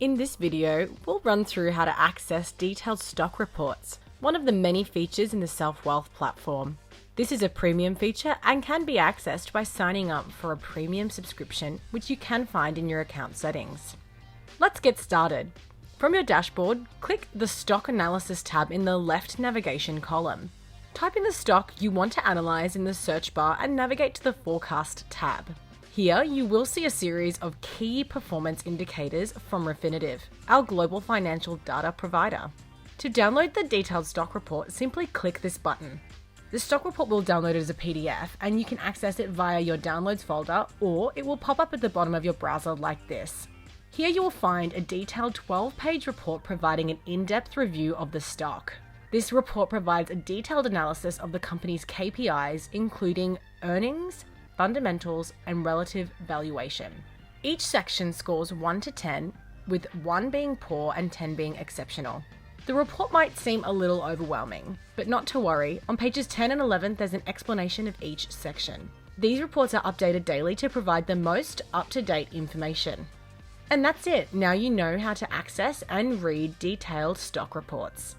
In this video, we'll run through how to access detailed stock reports, one of the many features in the Selfwealth platform. This is a premium feature and can be accessed by signing up for a premium subscription, which you can find in your account settings. Let's get started. From your dashboard, click the Stock Analysis tab in the left navigation column. Type in the stock you want to analyze in the search bar and navigate to the Forecast tab. Here, you will see a series of key performance indicators from Refinitiv, our global financial data provider. To download the detailed stock report, simply click this button. The stock report will download it as a PDF, and you can access it via your Downloads folder, or it will pop up at the bottom of your browser like this. Here you will find a detailed 12-page report providing an in-depth review of the stock. This report provides a detailed analysis of the company's KPIs, including earnings, fundamentals, and relative valuation. Each section scores 1 to 10, with 1 being poor and 10 being exceptional. The report might seem a little overwhelming, but not to worry. On pages 10 and 11, there's an explanation of each section. These reports are updated daily to provide the most up-to-date information. And that's it. Now you know how to access and read detailed stock reports.